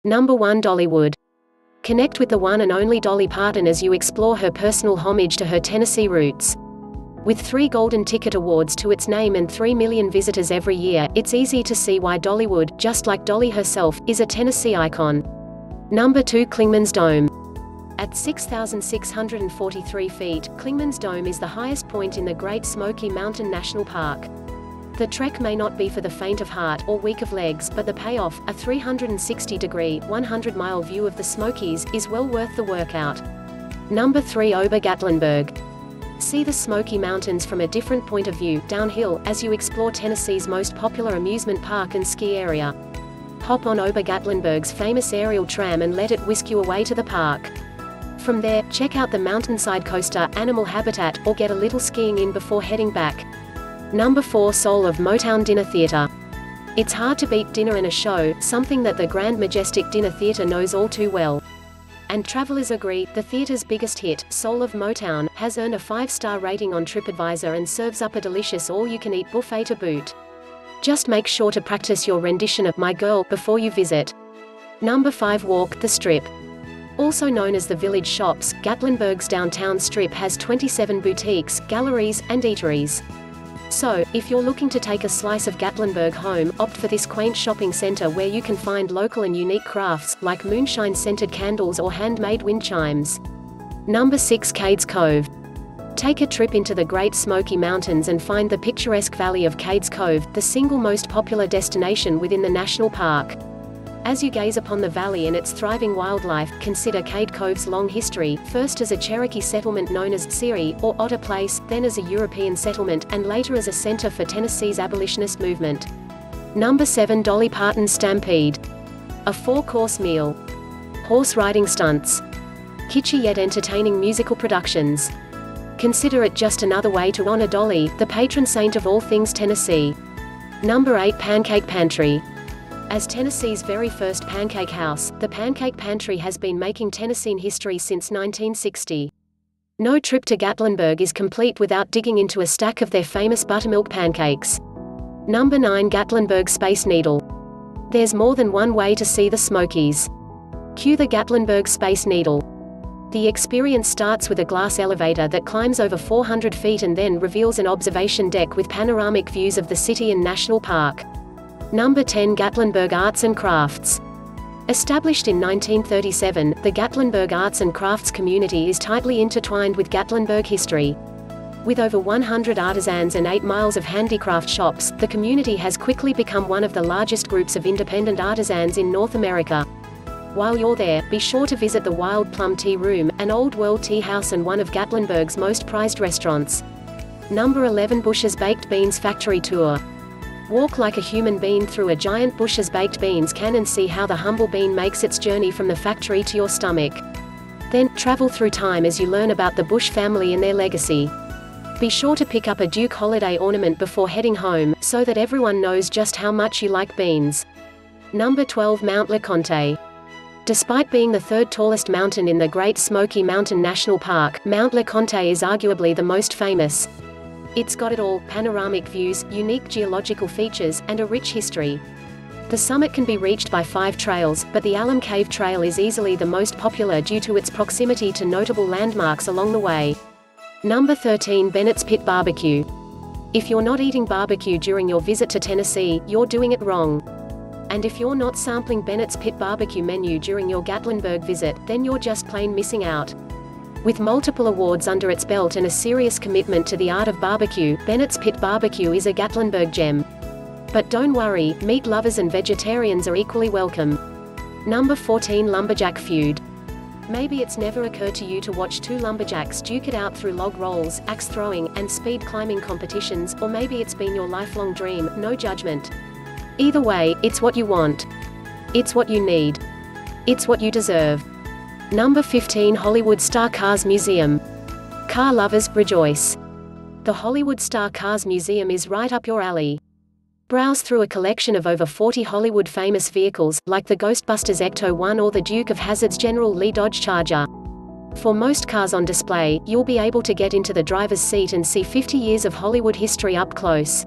Number 1. Dollywood. Connect with the one and only Dolly Parton as you explore her personal homage to her Tennessee roots. With 3 Golden Ticket Awards to its name and 3 million visitors every year, it's easy to see why Dollywood, just like Dolly herself, is a Tennessee icon. Number 2. Clingmans Dome. At 6,643 feet, Clingmans Dome is the highest point in the Great Smoky Mountain National Park. The trek may not be for the faint of heart or weak of legs, but the payoff, a 360-degree, 100-mile view of the Smokies, is well worth the workout. Number 3. Gatlinburg. See the Smoky Mountains from a different point of view, downhill, as you explore Tennessee's most popular amusement park and ski area. Hop on Gatlinburg's famous aerial tram and let it whisk you away to the park. From there, check out the mountainside coaster, animal habitat, or get a little skiing in before heading back. Number 4. Soul of Motown Dinner Theatre. It's hard to beat dinner and a show, something that the Grand Majestic Dinner Theatre knows all too well. And travelers agree, the theatre's biggest hit, Soul of Motown, has earned a 5-star rating on TripAdvisor and serves up a delicious all-you-can-eat buffet to boot. Just make sure to practice your rendition of My Girl before you visit. Number 5. Walk the Strip. Also known as the Village Shops, Gatlinburg's downtown strip has 27 boutiques, galleries, and eateries. So, if you're looking to take a slice of Gatlinburg home, opt for this quaint shopping center where you can find local and unique crafts, like moonshine-scented candles or handmade wind chimes. Number 6. Cades Cove. Take a trip into the Great Smoky Mountains and find the picturesque valley of Cades Cove, the single most popular destination within the national park. As you gaze upon the valley and its thriving wildlife, consider Cades Cove's long history, first as a Cherokee settlement known as Siri, or Otter Place, then as a European settlement, and later as a center for Tennessee's abolitionist movement. Number 7. Dolly Parton's Stampede. A 4-course meal. Horse riding stunts. Kitschy yet entertaining musical productions. Consider it just another way to honor Dolly, the patron saint of all things Tennessee. Number 8. Pancake Pantry. As Tennessee's very first pancake house, the Pancake Pantry has been making Tennessean history since 1960. No trip to Gatlinburg is complete without digging into a stack of their famous buttermilk pancakes. Number 9. Gatlinburg Space Needle. There's more than one way to see the Smokies. Cue the Gatlinburg Space Needle. The experience starts with a glass elevator that climbs over 400 feet and then reveals an observation deck with panoramic views of the city and national park. Number 10. Gatlinburg Arts and Crafts. Established in 1937, the Gatlinburg Arts and Crafts community is tightly intertwined with Gatlinburg history. With over 100 artisans and 8 miles of handicraft shops, the community has quickly become one of the largest groups of independent artisans in North America. While you're there, be sure to visit the Wild Plum Tea Room, an old world tea house and one of Gatlinburg's most prized restaurants. Number 11. Bush's Baked Beans Factory Tour. Walk like a human being through a giant Bush's baked beans can and see how the humble bean makes its journey from the factory to your stomach. Then, travel through time as you learn about the Bush family and their legacy. Be sure to pick up a Duke holiday ornament before heading home, so that everyone knows just how much you like beans. Number 12. Mount Laconte. Despite being the 3rd tallest mountain in the Great Smoky Mountain National Park, Mount Laconte is arguably the most famous. It's got it all: panoramic views, unique geological features, and a rich history. The summit can be reached by 5 trails, but the Alum Cave Trail is easily the most popular due to its proximity to notable landmarks along the way. Number 13. Bennetts Pit BBQ. If you're not eating barbecue during your visit to Tennessee, you're doing it wrong. And if you're not sampling Bennetts Pit BBQ menu during your Gatlinburg visit, then you're just plain missing out. With multiple awards under its belt and a serious commitment to the art of barbecue, Bennetts Pit BBQ is a Gatlinburg gem. But don't worry, meat lovers and vegetarians are equally welcome. Number 14. Lumberjack Feud. Maybe it's never occurred to you to watch 2 lumberjacks duke it out through log rolls, axe throwing, and speed climbing competitions, or maybe it's been your lifelong dream. No judgment. Either way, it's what you want. It's what you need. It's what you deserve. Number 15. Hollywood Star Cars Museum. Car lovers, rejoice! The Hollywood Star Cars Museum is right up your alley. Browse through a collection of over 40 Hollywood famous vehicles, like the Ghostbusters Ecto-1 or the Duke of Hazzard's General Lee Dodge Charger. For most cars on display, you'll be able to get into the driver's seat and see 50 years of Hollywood history up close.